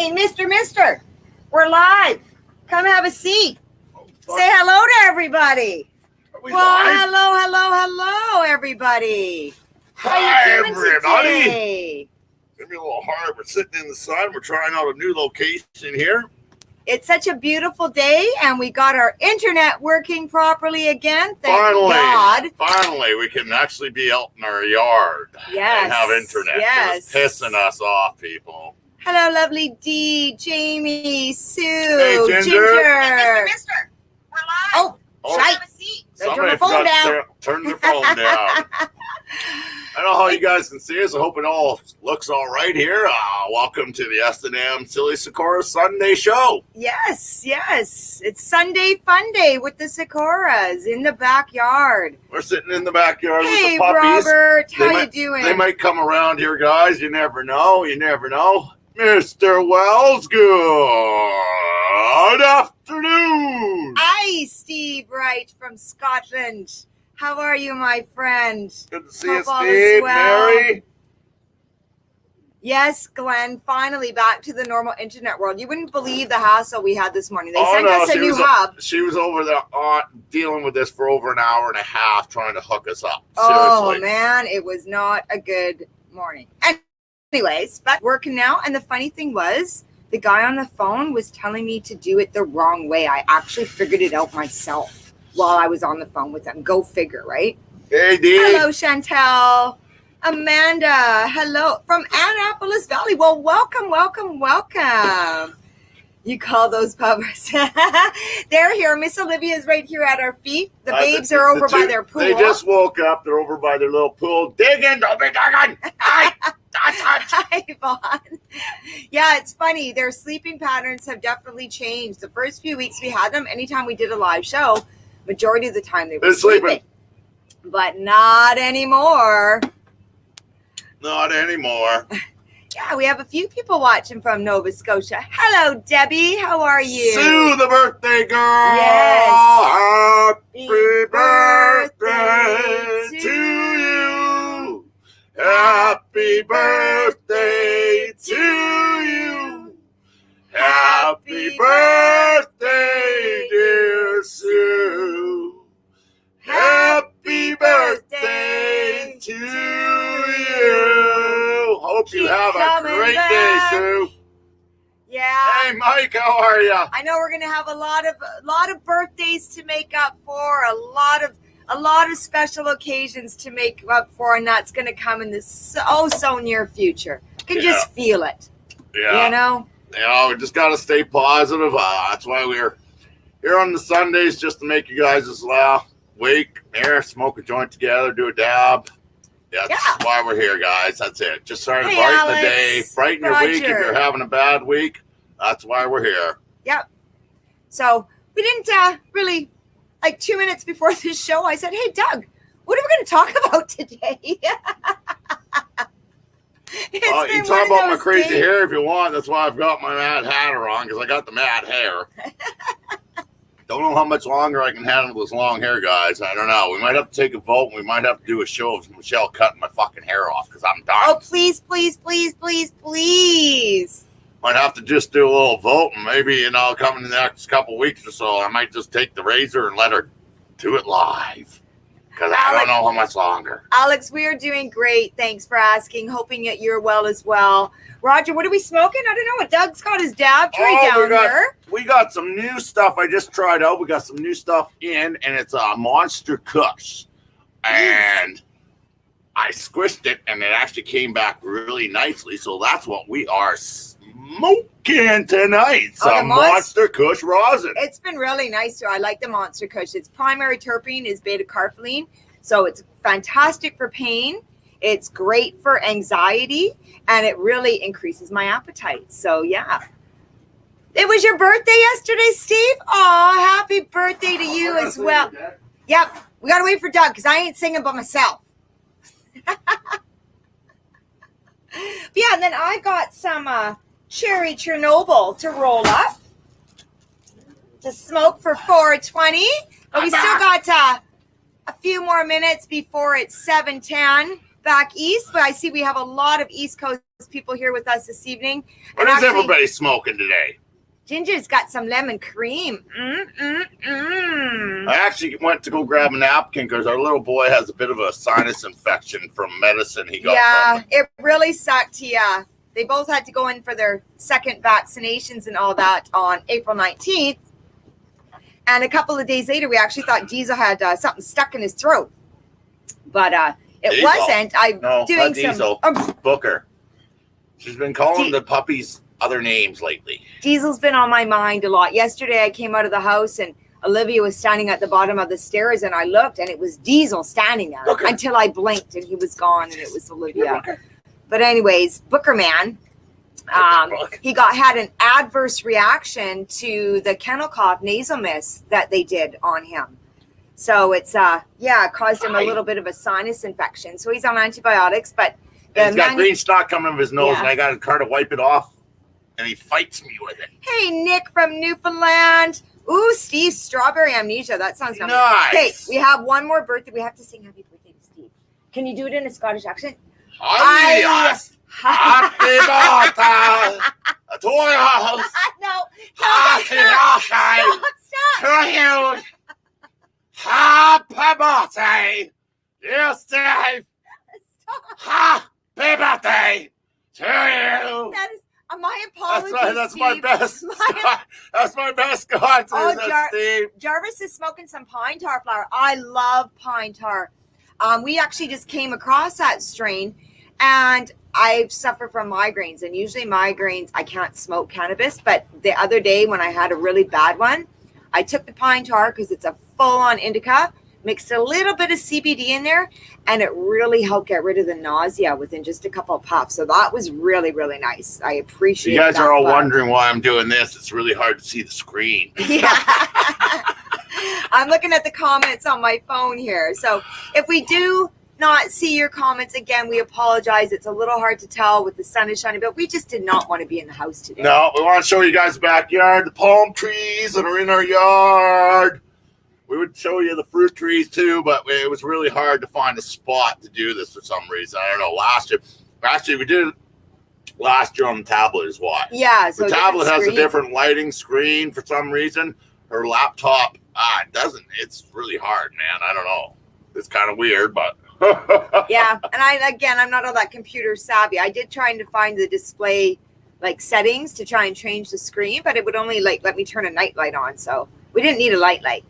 Hey, Mister, we're live. Come have a seat. Say hello to everybody. Hello, everybody. Hi, everybody. Today? It's gonna be a little hard. We're sitting in the sun. We're trying out a new location here. It's such a beautiful day, and we got our internet working properly again. Thank God. Finally, we can actually be out in our yard and have internet. Yes. It was pissing us off, people. Hello, lovely Dee, Jamie, Sue, Hey, Ginger. Hey, Mister, we're live. Oh, shite. Have a seat. Somebody turn the phone forgot down. to turn the phone down. I don't know how you guys can see us. I hope it all looks all right here. Welcome to the S&M Silly Sikora Sunday show. Yes. It's Sunday Funday with the Sikoras in the backyard. We're sitting in the backyard with Hey, the puppies. Robert, how you doing? They might come around here, guys. You never know. Mr. Wells, good afternoon. Hi, Steve Wright from Scotland. How are you, my friend? Good to see you, Hope all is Steve. well. Mary. Yes, Glenn, finally back to the normal internet world. You wouldn't believe the hassle we had this morning. They sent us a new hub. She was over there dealing with this for over an hour and a half trying to hook us up. Oh, Seriously. man, it was not a good morning. Anyways, but working now. And the funny thing was, the guy on the phone was telling me to do it the wrong way. I actually figured it out myself while I was on the phone with him. Go figure, right? Hey, Dee. Hello, Chantel. Amanda, hello. From Annapolis Valley. Well, welcome. You call those puppers. They're here. Miss Olivia is right here at our feet. The babes are over by their pool. They just woke up. They're over by their little pool. Digging. Don't be digging. Hi, Vaughn. Yeah, it's funny. Their sleeping patterns have definitely changed. The first few weeks we had them, anytime we did a live show, majority of the time they were sleeping. But not anymore. Not anymore. Yeah, we have a few people watching from Nova Scotia. Hello, Debbie. How are you? Sue, the birthday girl. Yes. Happy birthday to you. Happy birthday to you. Happy birthday, dear Sue. Happy birthday to you. Hope you have a great day, Sue. Yeah. Hey, Mike, how are you? I know we're gonna have a lot of birthdays to make up for, a lot of special occasions to make up for, and that's gonna come in the so near future. I can just feel it. Yeah. You know, we just gotta stay positive. That's why we're here on the Sundays, just to make you guys just laugh. Wake here, smoke a joint together, do a dab. That's why we're here, guys. That's it. Just trying to brighten the day, brighten your week. If you're having a bad week, that's why we're here. Yep. So we didn't really, like 2 minutes before this show, I said, hey, Doug, what are we going to talk about today? You can talk about my crazy hair if you want. That's why I've got my Mad Hatter on, because I got the mad hair. Don't know how much longer I can handle this long hair, guys. I don't know. We might have to take a vote, and we might have to do a show of Michelle cutting my fucking hair off, because I'm done. Oh, please. Might have to just do a little vote, and maybe, come in the next couple weeks or so, I might just take the razor and let her do it live, because I don't know how much longer. Alex, we are doing great. Thanks for asking. Hoping that you're well as well. Roger, what are we smoking? I don't know. What Doug's got his dab tray down here. We got some new stuff I just tried out. We got some new stuff in, and it's a Monster Kush. And I squished it, and it actually came back really nicely. So that's what we are smoking tonight. Some Monster Kush rosin. It's been really nice, too. I like the Monster Kush. Its primary terpene is beta-carpholine, so it's fantastic for pain. It's great for anxiety, and it really increases my appetite. So, yeah. It was your birthday yesterday, Steve? Oh, happy birthday to you as well. Yep. We got to wait for Doug, because I ain't singing by myself. Yeah, and then I got some cherry Chernobyl to roll up to smoke for 4:20. But we still got a few more minutes before it's 7:10 back east. But I see we have a lot of East Coast people here with us this evening. What is everybody smoking today? Ginger's got some lemon cream. I actually went to go grab a napkin because our little boy has a bit of a sinus infection from medicine he got. Yeah, it really sucked. Yeah, they both had to go in for their second vaccinations and all that on April 19th. And a couple of days later, we actually thought Diesel had something stuck in his throat. But it Diesel. wasn't. No, doing not Diesel. Booker. She's been calling the puppies other names lately. Diesel's been on my mind a lot. Yesterday, I came out of the house and Olivia was standing at the bottom of the stairs, and I looked, and it was Diesel standing there until I blinked, and he was gone, and it was Olivia. But anyways, Booker man, he had an adverse reaction to the kennel cough nasal mist that they did on him. So it's it caused him a little bit of a sinus infection. So he's on antibiotics, but he's got green stock coming of his nose, and I got a car to wipe it off, and he fights me with it. Hey, Nick from Newfoundland. Ooh, Steve, strawberry amnesia. That sounds nice. Okay, we have one more birthday. We have to sing happy birthday to Steve. Can you do it in a Scottish accent? Yes. Happy birthday to you. No. Happy birthday to you. Happy birthday, dear Steve. Happy birthday to you. That is my apologies. That's my best. That's my best God. Steve. Jarvis is smoking some pine tar flower. I love pine tar. We actually just came across that strain, and I suffer from migraines. And usually migraines, I can't smoke cannabis. But the other day when I had a really bad one, I took the pine tar because it's a full-on indica, mixed a little bit of CBD in there, and it really helped get rid of the nausea within just a couple of puffs. So that was really, really nice. I appreciate it. You guys are all wondering why I'm doing this. It's really hard to see the screen. Yeah. I'm looking at the comments on my phone here. So if we do not see your comments again, we apologize. It's a little hard to tell with the sun is shining, but we just did not want to be in the house today. No, we want to show you guys the backyard, the palm trees that are in our yard. We would show you the fruit trees too, but it was really hard to find a spot to do this for some reason. I don't know. Actually, we did it last year on the tablet is why. Yeah. So the tablet has a different lighting screen for some reason. Her laptop, it doesn't. It's really hard, man. I don't know. It's kind of weird, but. Yeah. And I'm not all that computer savvy. I did try to find the display settings to try and change the screen, but it would only let me turn a night light on. So we didn't need a light.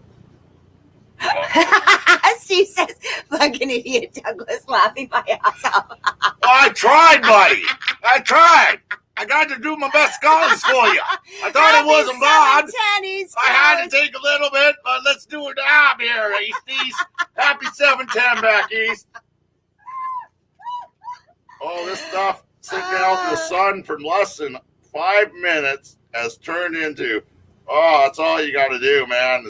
Steve says, fucking idiot Douglas, laughing my ass off. I tried, buddy. I tried. I got to do my best scholars for you. I thought it wasn't bad. I had to take a little bit, but let's do a dab here, Easties. Happy 710 back east. Oh, this stuff sitting out in the sun for less than 5 minutes has turned into, that's all you got to do, man.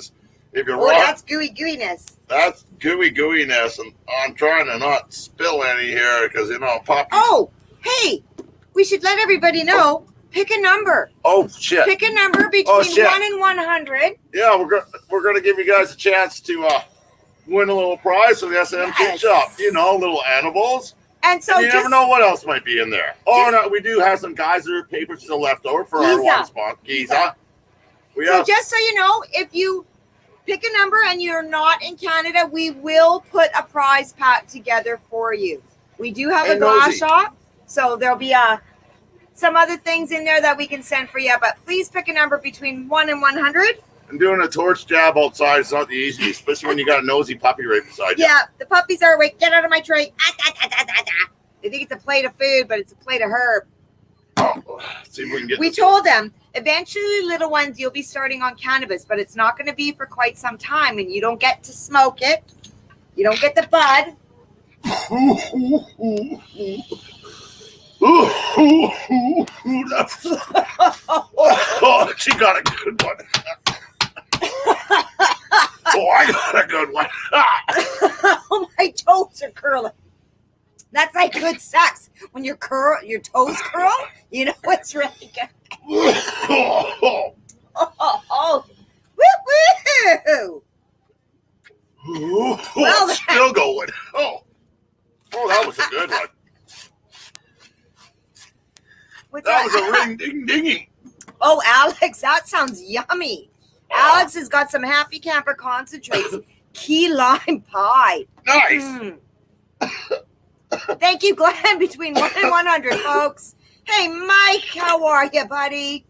If you're that's gooiness. That's gooiness, and I'm trying to not spill any here because puppies. Oh, hey, we should let everybody know. Pick a number. Oh shit! Pick a number between 1 and 100. Yeah, we're gonna give you guys a chance to win a little prize from the SMT shop. Little animals. And so you never know what else might be in there. We do have some geyser papers still left over for our one spot, Giza. Just so you know, if you pick a number and you're not in Canada, we will put a prize pack together for you. We do have a glass shop, so there'll be some other things in there that we can send for you. But please pick a number between 1 and 100. And doing a torch jab outside is not the easiest, especially when you got a nosy puppy right beside you. Yeah, the puppies are awake. Get out of my tray. They think it's a plate of food, but it's a plate of herb. Let's see if we can get. We told them eventually, little ones, you'll be starting on cannabis, but it's not going to be for quite some time, and you don't get to smoke it. You don't get the bud. She got a good one. I got a good one. Oh, my toes are curling. That's like good sex. When your toes curl, it's really good. Oh. Woo-woo! Well, still going. Oh, that was a good one. That was a ring ding dinging. Oh, Alex, that sounds yummy. Alex has got some Happy Camper concentrates, key lime pie. Nice. Thank you, Glenn. Between 1 and 100, folks. Hey, Mike, how are you, buddy?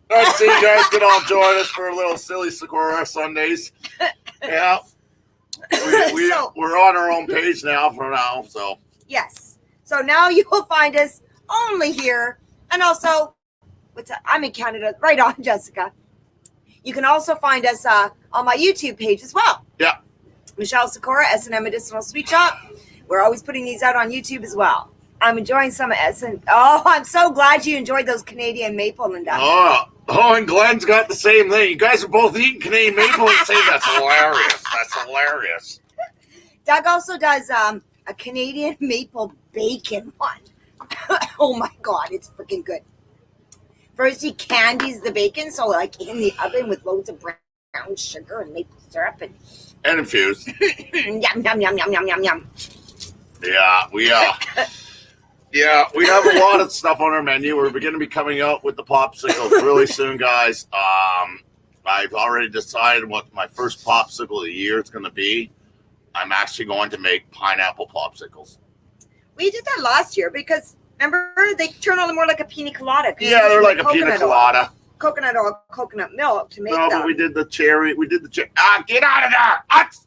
Let's see, you guys can all join us for a little silly Sikora Sundays. Yeah. We're on our own page now for now, so. Yes. So now you will find us only here. And also, I'm in Canada. Right on, Jessica. You can also find us on my YouTube page as well. Yeah. Michelle Sikora, S&M Medicinal Sweet Shop. We're always putting these out on YouTube as well. I'm enjoying some S&M. Oh, I'm so glad you enjoyed those Canadian maple, Linda. Oh, and Glenn's got the same thing. You guys are both eating Canadian maple and saying that's hilarious. That's hilarious. Doug also does a Canadian maple bacon one. Oh my God, it's freaking good. First, he candies the bacon, so like in the oven with loads of brown sugar and maple syrup and infused. Yum, yum, yum, yum, yum, yum, yum. Yeah, we have a lot of stuff on our menu. We're going to be coming out with the popsicles really soon, guys. I've already decided what my first popsicle of the year is going to be. I'm actually going to make pineapple popsicles. We did that last year because, remember, they turn on more like a pina colada. Yeah, they're like a pina colada. Coconut oil, coconut milk to make them. No, but we did the cherry. Ah, get out of there! Uts!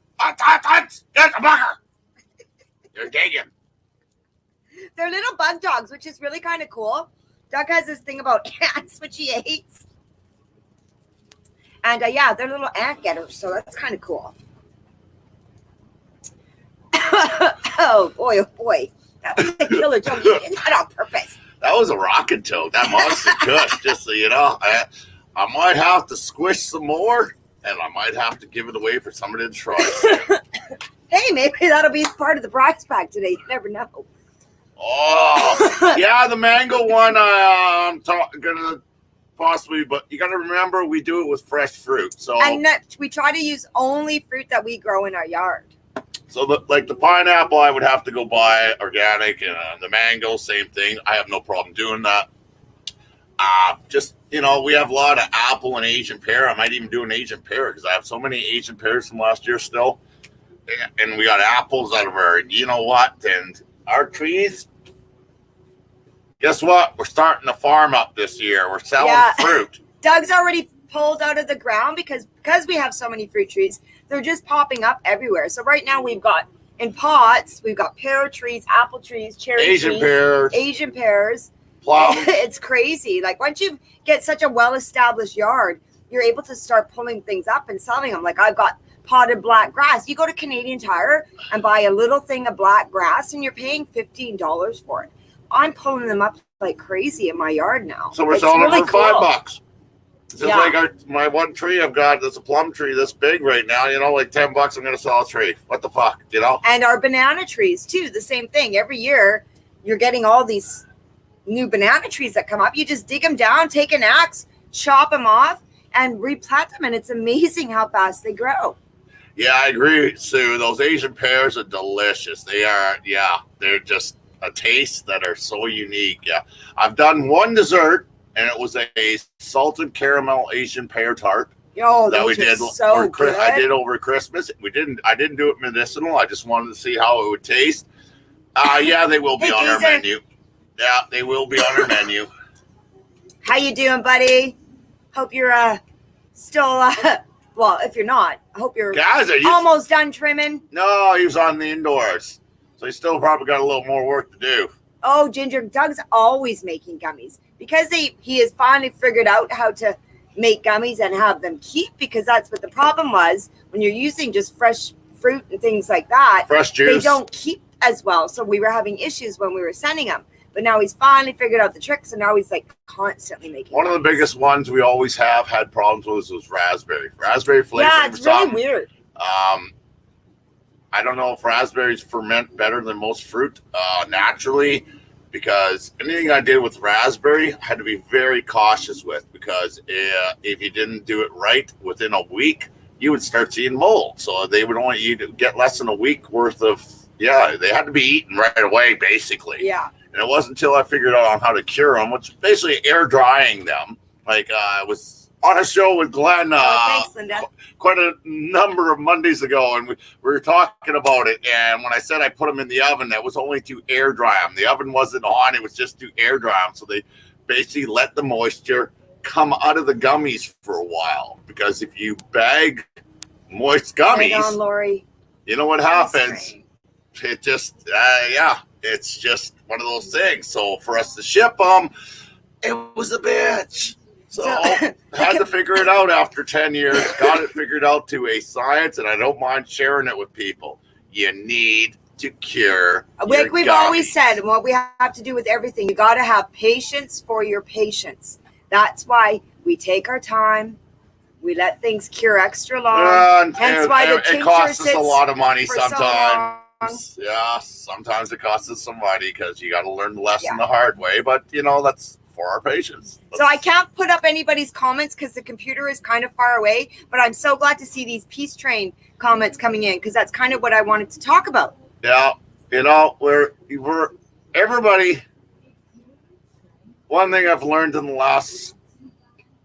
Get the bugger! You're digging. They're little bug dogs, which is really kind of cool. Doug has this thing about ants, which he hates. And yeah, they're little ant getters, so that's kind of cool. Oh boy. That was a killer joke. You did that on purpose. That was a rockin' toad. That monster cooked, just so you know. I might have to squish some more, and I might have to give it away for somebody to try. Hey, maybe that'll be part of the prize pack today. You never know. Oh, yeah, the mango one I'm gonna possibly, but you gotta remember we do it with fresh fruit. So and we try to use only fruit that we grow in our yard. So the pineapple, I would have to go buy organic, and the mango, same thing. I have no problem doing that. Just, we have a lot of apple and Asian pear. I might even do an Asian pear because I have so many Asian pears from last year still. And we got apples out of our, and our trees. Guess what? We're starting to farm up this year. We're selling fruit. Doug's already pulled out of the ground because we have so many fruit trees. They're just popping up everywhere. So right now we've got in pots, we've got pear trees, apple trees, cherry Asian trees, Asian pears. Plums. It's crazy. Like once you get such a well-established yard, you're able to start pulling things up and selling them. Like I've got potted black grass. You go to Canadian Tire and buy a little thing of black grass and you're paying $15 for it. I'm pulling them up like crazy in my yard now. So we're selling them for $5. This is like my one tree I've got. There's a plum tree this big right now. Like $10. I'm going to sell a tree. What the fuck, And our banana trees too. The same thing. Every year, you're getting all these new banana trees that come up. You just dig them down, take an axe, chop them off, and replant them. And it's amazing how fast they grow. Yeah, I agree, Sue. Those Asian pears are delicious. They are. Yeah, they're just a taste that are so unique. Yeah, I've done one dessert. And it was a salted caramel Asian pear tart that we did so good. I did over Christmas. I didn't do it medicinal. I just wanted to see how it would taste. Yeah, they will be on our menu. Yeah, they will be on our menu. How you doing, buddy? Hope you're still well, if you're not, I hope you're almost done trimming. No, he was on the indoors. So he's still probably got a little more work to do. Oh, Ginger, Doug's always making gummies because he has finally figured out how to make gummies and have them keep, because that's what the problem was when you're using just fresh fruit and things like that. Fresh juice. They don't keep as well. So we were having issues when we were sending them. But now he's finally figured out the tricks, and now he's like constantly making One of the biggest ones we always have had problems with was raspberry. Raspberry flavor. Yeah, it's really weird. I don't know if raspberries ferment better than most fruit naturally, because anything I did with raspberry, I had to be very cautious with, because if you didn't do it right within a week, you would start seeing mold. So they would want you to get less than a week worth of, they had to be eaten right away, basically. Yeah. And And it wasn't until I figured out on how to cure them, which is basically air drying them. Like I was on a show with Glenn thanks, Linda. quite a number of Mondays ago, and we were talking about it. And when I said I put them in the oven, that was only to air dry them. The oven wasn't on; it was just to air dry them. So they basically let the moisture come out of the gummies for a while. Because if you bag moist gummies, right on, Lori. You know what happens? It just, it's just one of those things. So for us to ship them, it was a bitch. So I had to figure it out after 10 years. Got it figured out to a science, and I don't mind sharing it with people. You need to cure. Like we've always said, and what we have to do with everything, you got to have patience for your patients. That's why we take our time. We let things cure extra long. Hence why the tincture it costs us a lot of money sometimes. Yeah, sometimes it costs us some money because you got to learn the lesson the hard way. But, that's for our patients. So I can't put up anybody's comments because the computer is kind of far away. But I'm so glad to see these Peace Train comments coming in because that's kind of what I wanted to talk about. Yeah, we're everybody. One thing I've learned in the last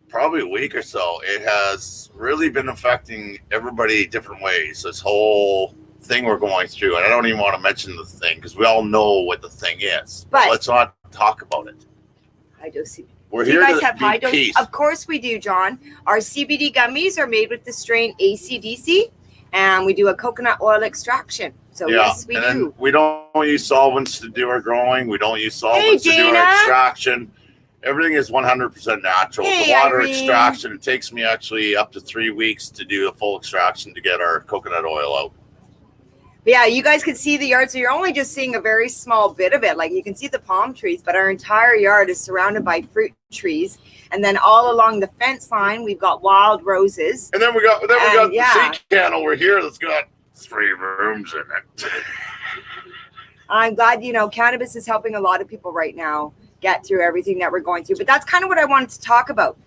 probably a week or so, it has really been affecting everybody different ways. This whole thing we're going through, and I don't even want to mention the thing because we all know what the thing is. But let's not talk about it. High dose CBD. We're do here you guys to have high dose? Peace. Of course we do, John. Our CBD gummies are made with the strain ACDC, and we do a coconut oil extraction. So yes, we do. We don't use solvents to do our growing. We don't use solvents to do our extraction. Everything is 100% natural. It's a water extraction. It takes me actually up to 3 weeks to do a full extraction to get our coconut oil out. Yeah, you guys can see the yard. So you're only just seeing a very small bit of it. Like you can see the palm trees, but our entire yard is surrounded by fruit trees. And then all along the fence line, we've got wild roses. And then we got the sea can over here that's got 3 rooms in it. I'm glad, cannabis is helping a lot of people right now get through everything that we're going through. But that's kind of what I wanted to talk about.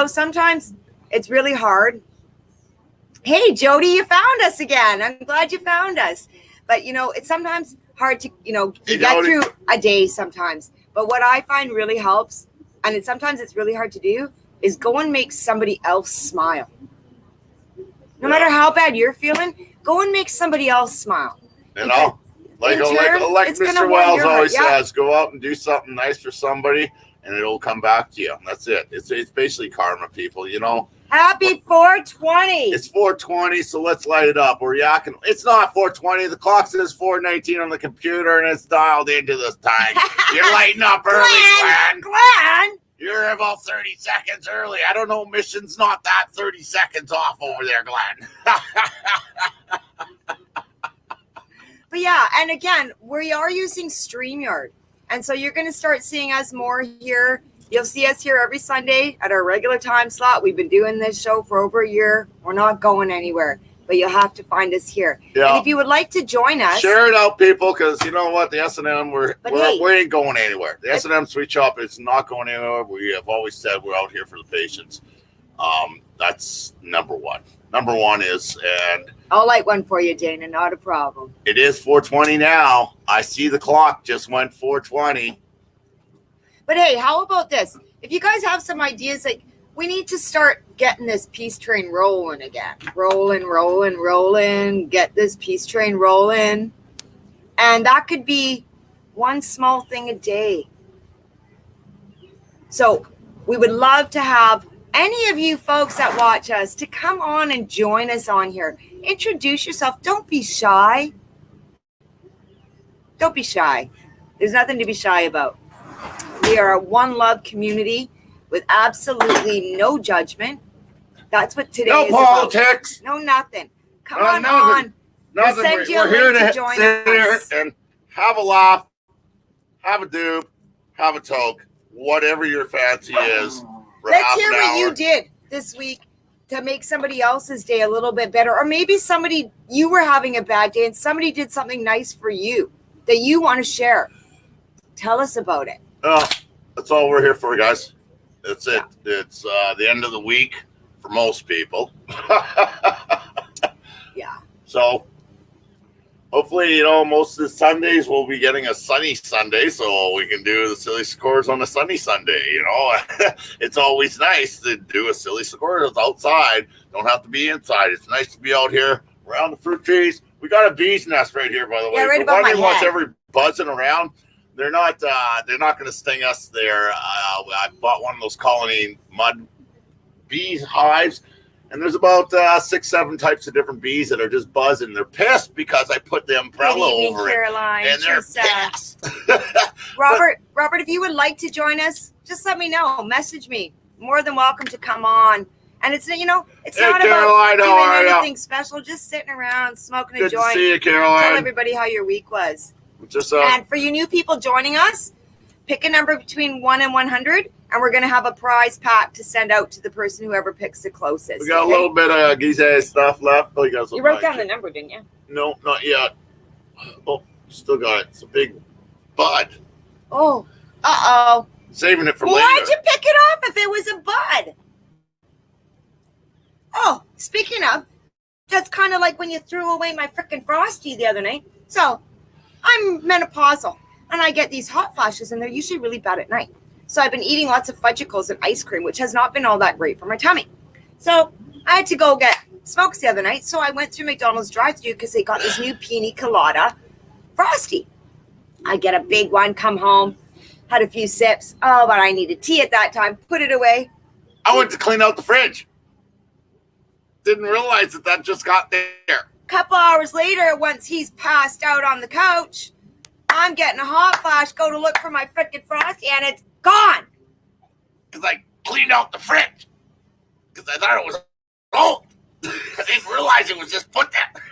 Sometimes it's really hard. Hey, Jody, you found us again. I'm glad you found us. But, it's sometimes hard to, get through a day sometimes. But what I find really helps, and sometimes it's really hard to do, is go and make somebody else smile. No matter how bad you're feeling, go and make somebody else smile. Like Mr. Wells always says, go out and do something nice for somebody, and it'll come back to you. And that's it. It's basically karma, people. Happy 420. It's 420, so let's light it up. We're yakking. It's not 420. The clock says 419 on the computer, and it's dialed into this time. You're lighting up early, Glenn. You're about 30 seconds early. I don't know. Mission's not that 30 seconds off over there, Glenn. But yeah, and again, we are using StreamYard. And so you're going to start seeing us more here. You'll see us here every Sunday at our regular time slot. We've been doing this show for over a year. We're not going anywhere, but you'll have to find us here. Yeah. And if you would like to join us, share it out, people, because you know what? The S&M, we ain't going anywhere. The S&M Sweet Shop is not going anywhere. We have always said we're out here for the patients. That's number one. Number one is, and I'll light one for you, Dana. Not a problem. It is 420 now. I see the clock just went 420. But hey, how about this? If you guys have some ideas, like we need to start getting this peace train rolling again. Rolling. Get this peace train rolling. And that could be one small thing a day. So we would love to have any of you folks that watch us to come on and join us on here. Introduce yourself. Don't be shy. Don't be shy. There's nothing to be shy about. We are a one love community with absolutely no judgment. That's what today is about. No politics. No nothing. Come on. Nothing. We'll send you a link to join sit here and have a laugh, have a doob, have a toke, whatever your fancy is. Let's hear what you did this week to make somebody else's day a little bit better. Or maybe you were having a bad day and somebody did something nice for you that you want to share. Tell us about it. That's all we're here for, guys. That's it. It's the end of the week for most people. Yeah. So hopefully, you know, most of the Sundays we'll be getting a sunny Sunday, so we can do the silly scores on a sunny Sunday. You know, it's always nice to do a silly scores outside. Don't have to be inside. It's nice to be out here around the fruit trees. We got a bee's nest right here, by the way. Yeah, right If you're above my wondering what's head. every buzzing around, they're not going to sting us there. I bought one of those colony mud bees hives, and there's about 6-7 types of different bees that are just buzzing. They're pissed because I put the umbrella Good evening, over Caroline. it, and they're She's, pissed. Robert, if you would like to join us, just let me know. Message me. More than welcome to come on. And it's, you know, it's Hey, not Caroline, about how are doing ya? anything special. Just sitting around smoking a Good to joint. see you, Tell Caroline. everybody how your week was. Just And for you new people joining us, pick a number between 1 and 100, and we're going to have a prize pack to send out to the person whoever picks the closest. we got a little bit of Gizeh stuff left. Oh, You wrote down the number, didn't you? No, not yet. Oh, still got it. It's a big bud. Oh, uh-oh. Saving it for Why'd later. you pick it up if it was a bud? Oh, speaking of, that's kind of like when you threw away my freaking Frosty the other night. So, I'm menopausal, and I get these hot flashes, and they're usually really bad at night. So, I've been eating lots of fudgicles and ice cream, which has not been all that great for my tummy. So, I had to go get smokes the other night, so I went through McDonald's drive-thru because they got this new pina colada Frosty. I get a big one, come home, had a few sips. Oh, but I needed tea at that time. Put it away. I went to clean out the fridge. Didn't realize that just got there. Couple hours later, once he's passed out on the couch, I'm getting a hot flash, go to look for my frickin' Frosty, and it's gone. Because I cleaned out the fridge. Because I thought it was old. I didn't realize it was just put there.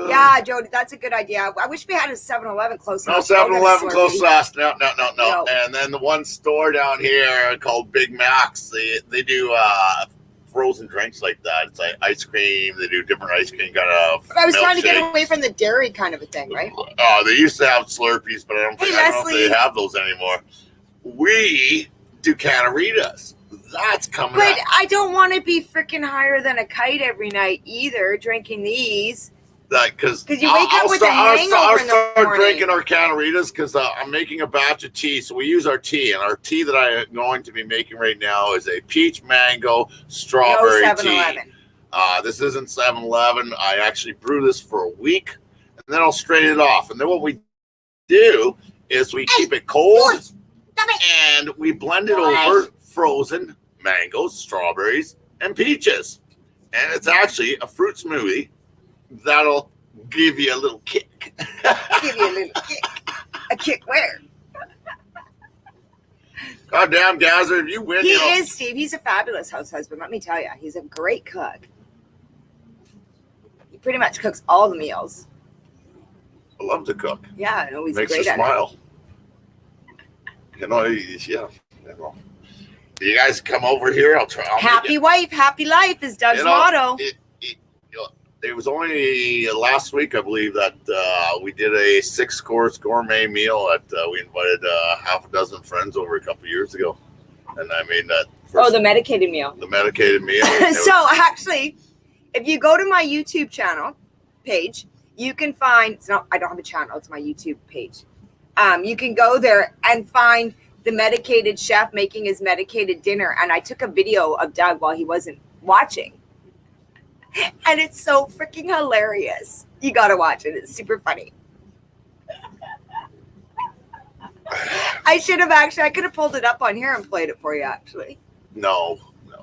Yeah, Jody, that's a good idea. I wish we had a 7-Eleven close No enough. 7-Eleven close to to us. No. No. And then the one store down here called Big Mac's, they do frozen drinks like that. It's like ice cream. They do different ice cream kind of. I was trying to get milkshakes. away from the dairy kind of a thing, right? Oh, they used to have Slurpees, but I don't know Leslie. if they have those anymore. We do Cannaritas. That's coming But up. I don't want to be freaking higher than a kite every night either, drinking these. Because you wake up with a hangover I'll in the start morning. drinking our Cannaritas because I'm making a batch of tea. So we use our tea, and our tea that I'm going to be making right now is a peach mango strawberry No tea. 7-Eleven. This isn't 7-Eleven. I actually brew this for a week, and then I'll strain it off. And then what we do is we keep it cold, and we blend it over frozen mangoes, strawberries, and peaches. And it's actually a fruit smoothie that'll give you a little kick. Give you a little kick. A kick where? Goddamn, Gazer, if you win, He you know. is, Steve. He's a fabulous house husband. Let me tell you. He's a great cook. He pretty much cooks all the meals. I love to cook. Yeah, I know he's Makes you great at it. smile. You know, yeah. You know. You guys come over here. I'll try. I'll make Happy wife, happy life is Doug's You know, motto. It was only last week, I believe, that we did a 6-course gourmet meal that we invited half a dozen friends over a couple years ago, and I made that. The medicated meal. The medicated meal. So actually, if you go to my YouTube channel page, you can find. I don't have a channel. It's my YouTube page. You can go there and find the medicated chef making his medicated dinner, and I took a video of Doug while he wasn't watching. And it's so freaking hilarious. You got to watch it. It's super funny. I could have pulled it up on here and played it for you, actually. No.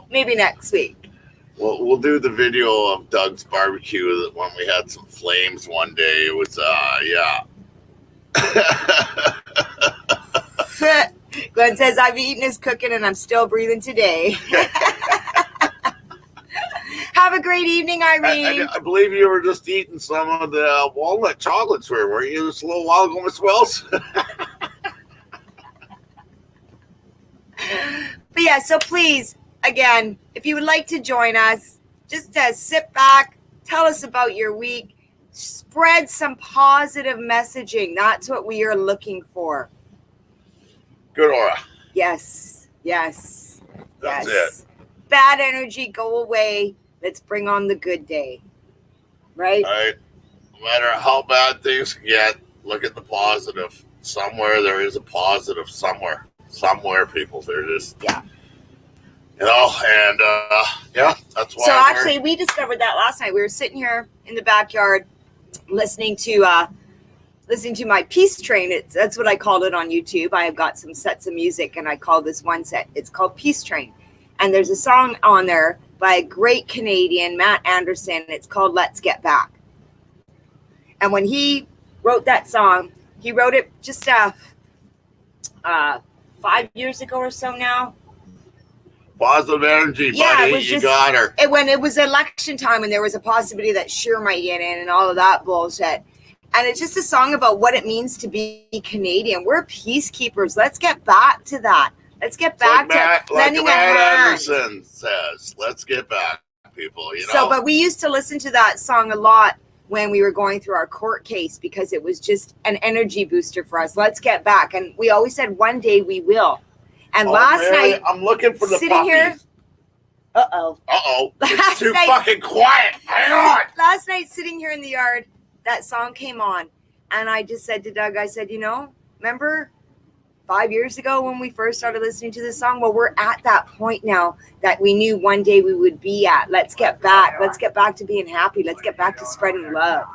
Maybe next week. Well, we'll do the video of Doug's barbecue when we had some flames one day. It was, yeah. Glenn says, I've eaten his cooking and I'm still breathing today. Have a great evening, Irene. I believe you were just eating some of the walnut chocolates, weren't you, just a little while ago, Miss Wells? But yeah, so please, again, if you would like to join us, just sit back, tell us about your week, spread some positive messaging. That's what we are looking for. Good aura. Yes. That's it. Bad energy, go away. Let's bring on the good day. Right? Right. No matter how bad things get, look at the positive. Somewhere there is a positive somewhere. Somewhere, people. They're just, yeah. You know, and that's why. So actually, we discovered that last night. We were sitting here in the backyard listening to my Peace Train. That's what I called it on YouTube. I have got some sets of music, and I call this one set. It's called Peace Train, and there's a song on there by a great Canadian, Matt Anderson. It's called Let's Get Back. And when he wrote that song, he wrote it just 5 years ago or so now. Positive energy, buddy. Yeah, it was you got her. When it was election time and there was a possibility that Sure might get in and all of that bullshit. And it's just a song about what it means to be Canadian. We're peacekeepers. Let's get back to that. Let's get back to lending a hand. Anderson says, let's get back, people. You know? So, but we used to listen to that song a lot when we were going through our court case because it was just an energy booster for us. Let's get back. And we always said one day we will. And last night, I'm looking for the sitting puppies. Here. Uh-oh. It's too fucking quiet. Hang on. Last night, sitting here in the yard, that song came on. And I just said to Doug, I said, remember 5 years ago when we first started listening to this song? Well, we're at that point now that we knew one day we would be at. Let's get back. Let's get back to being happy. Let's get back to spreading love.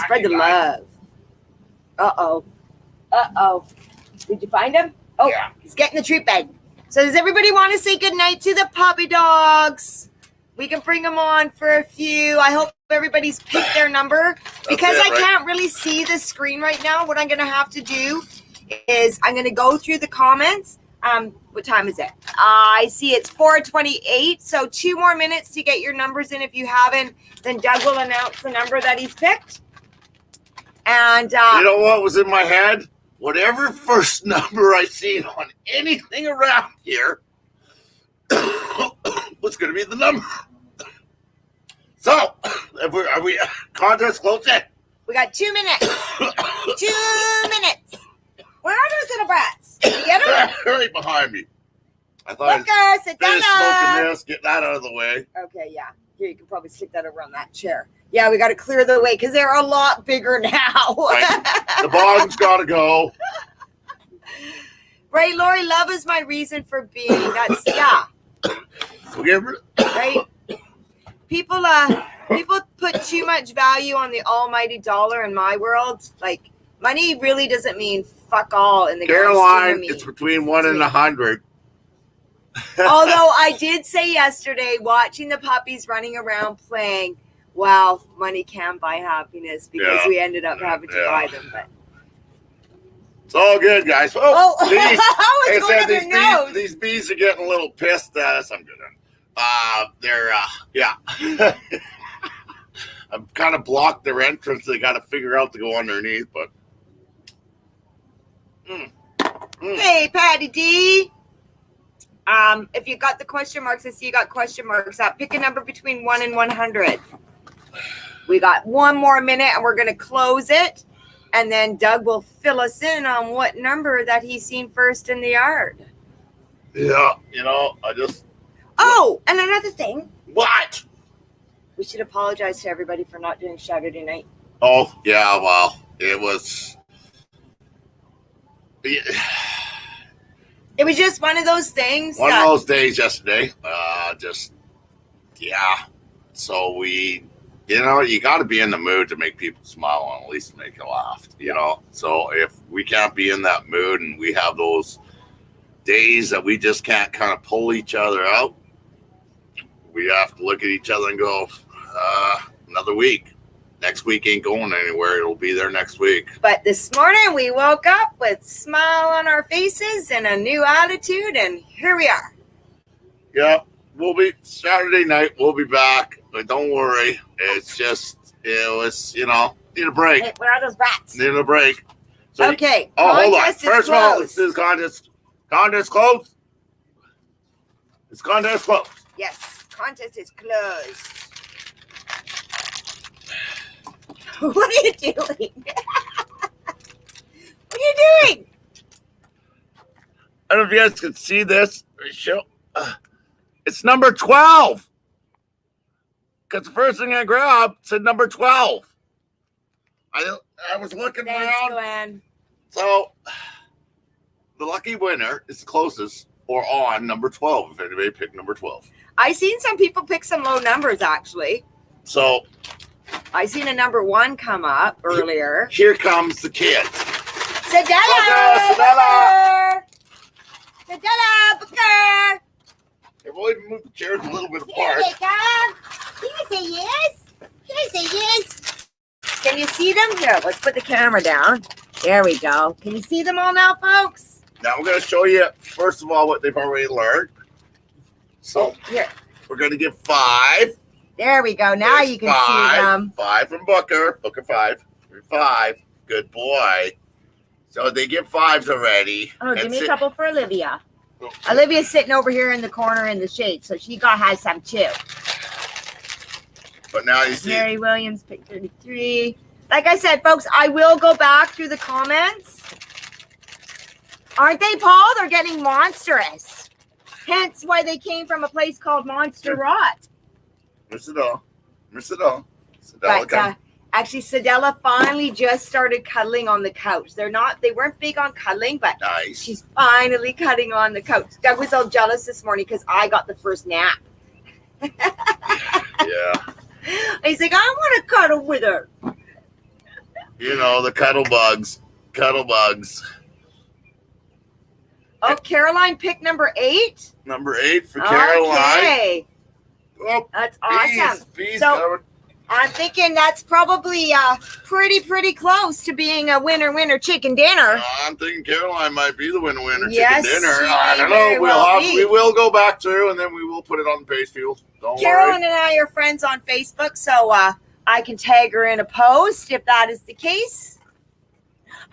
Spread the love. Uh-oh. Did you find him? Oh, yeah. He's getting the treat bag. So does everybody want to say goodnight to the puppy dogs? We can bring them on for a few. I hope everybody's picked their number. Because I can't really see the screen right now, what I'm going to have to do is I'm going to go through the comments. What time is it? I see it's 4:28. So 2 more minutes to get your numbers in. If you haven't, then Doug will announce the number that he's picked. And you know what was in my head? Whatever first number I seen on anything around here was going to be the number. So, are we contest close yet? We got 2 minutes. 2 minutes. Where are those little brats? Did you get them? Right behind me. I thought Booker, sit down. Smoking this, get that out of the way. Okay, yeah. Here, you can probably stick that over on that chair. Yeah, we got to clear the way because they're a lot bigger now. Right. The bottom's got to go. Right, Lori, love is my reason for being. That's, yeah. Right? People put too much value on the almighty dollar in my world. Like, money really doesn't mean fuck all in the Caroline, it's between 1 and 100. Although I did say yesterday, watching the puppies running around playing, wow, money can buy happiness because we ended up having to buy them. But it's all good, guys. These bees are getting a little pissed at us. I'm good. I've kind of blocked their entrance. They got to figure out to go underneath, but. Hey, Patty D. If you got the question marks, I see you got question marks up. Pick a number between 1 and 100. We got 1 more minute and we're going to close it. And then Doug will fill us in on what number that he's seen first in the yard. Yeah, I just. Oh, and another thing. What? We should apologize to everybody for not doing Saturday night. Oh, yeah, well, it was. It was just one of those things. One of those days yesterday. So we, you got to be in the mood to make people smile and at least make you laugh, So if we can't be in that mood and we have those days that we just can't kind of pull each other out, we have to look at each other and go, another week. Next week ain't going anywhere. It'll be there next week. But this morning we woke up with a smile on our faces and a new attitude, and here we are. Yeah, we'll be Saturday night. We'll be back. But don't worry. It's just, it was, need a break. Hey, where are those rats? Need a break. So, okay. Hold on. First of all, this is contest closed. It's contest closed. Yes, contest is closed. What are you doing? What are you doing? I don't know if you guys can see this. It's number 12. because the first thing I grabbed said number 12. I was looking Thanks, around. Glenn. So the lucky winner is the closest or on number 12, if anybody picked number 12. I seen some people pick some low numbers, actually. So I seen a number 1 come up earlier. here comes the kids. Sedella! Sedella! Sedella! Booker! Hey, we'll even move the chairs a little bit Here apart. they come. Here's a yes. Here's a yes. Can you see them? Here, let's put the camera down. There we go. Can you see them all now, folks? Now we're going to show you, first of all, what they've already learned. So Here. we're going to give 5. There we go. Now There's you can 5. see them. 5 from Booker. Booker 5. 5. Good boy. So they get 5s already. Oh, give And me a sit- couple for Olivia. Olivia's sitting over here in the corner in the shade, so she has some too. But now you see. Mary Williams picked 33. Like I said, folks, I will go back through the comments. Aren't they, Paul? They're getting monstrous. Hence why they came from a place called Monster Rot. Miss it all. Sedella, But come. actually, Sedella finally just started cuddling on the couch. They weren't big on cuddling, but Nice. she's finally cuddling on the couch. Doug was all jealous this morning because I got the first nap. Yeah. He's like, I want to cuddle with her. You know, the cuddle bugs. Cuddle bugs. Oh, Caroline picked number 8. Number 8 for Caroline. Okay, Oh, that's awesome. Bees So- coming. I'm thinking that's probably pretty close to being a winner chicken dinner. I'm thinking Caroline might be the winner Yes, chicken dinner. she I don't very know. well be. We will go back through and then we will put it on the page field. Don't Carolyn worry. and I are friends on Facebook, so I can tag her in a post if that is the case.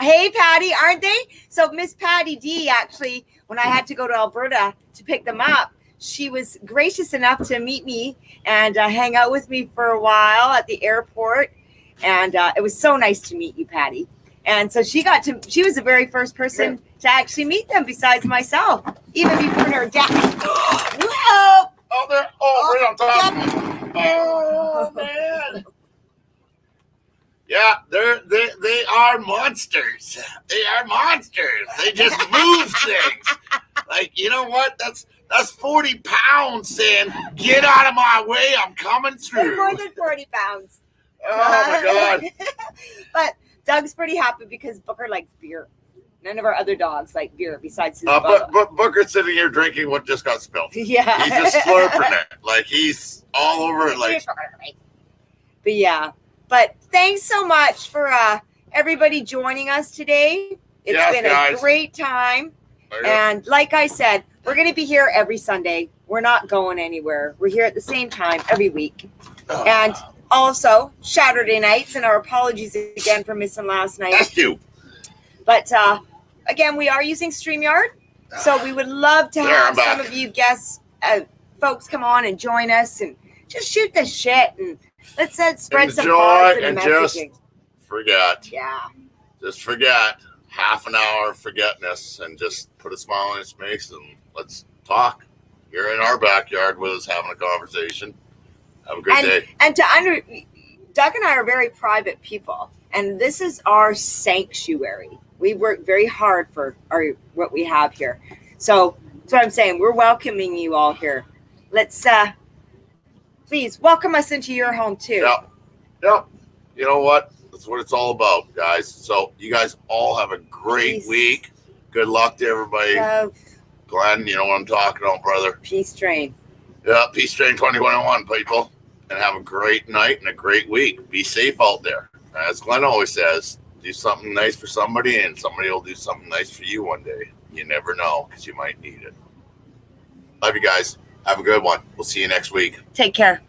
Hey, Patty, aren't they? So Miss Patty D, actually, when I had to go to Alberta to pick them up, she was gracious enough to meet me and hang out with me for a while at the airport. And it was so nice to meet you, Patty. And so she was the very first person to actually meet them besides myself, even before her dad. Whoa! Oh, they're right on top. Oh, man. Yeah, they are monsters. They are monsters. They just move things. Like, you know what? That's 40 pounds saying, get out of my way, I'm coming They're through. more than 40 pounds. Oh, my God. But Doug's pretty happy because Booker likes beer. None of our other dogs like beer besides his Bubba. But Booker's sitting here drinking what just got spilled. Yeah. He's just slurping it. Like, he's all over it. Like, But yeah. But thanks so much for everybody joining us today. It's Yes, been guys. a great time. there you go. And like I said, we're going to be here every Sunday. We're not going anywhere. We're here at the same time every week. And also Saturday nights. And our apologies again for missing last night. Thank you. But again, we are using StreamYard. So we would love to There, have I'm back. some of you guests, folks come on and join us and just shoot the shit. And let's spread some Enjoy positive and just messaging. forget. Yeah. Just forget. Half an hour of forgetness and just put a smile on his face and let's talk. You're in our backyard with us having a conversation. Have a good day. And Doug and I are very private people, and this is our sanctuary. We work very hard for what we have here. So that's what I'm saying. We're welcoming you all here. Let's please welcome us into your home too. Yep. You know what? That's what it's all about, guys. So you guys all have a great Peace. week. Good luck to everybody. Love, Glenn, you know what I'm talking about, brother. peace train. Yeah, Peace Train 2021, people. And have a great night and a great week. Be safe out there. As Glenn always says, do something nice for somebody and somebody will do something nice for you one day. You never know because you might need it. Love you guys. Have a good one. We'll see you next week. Take care.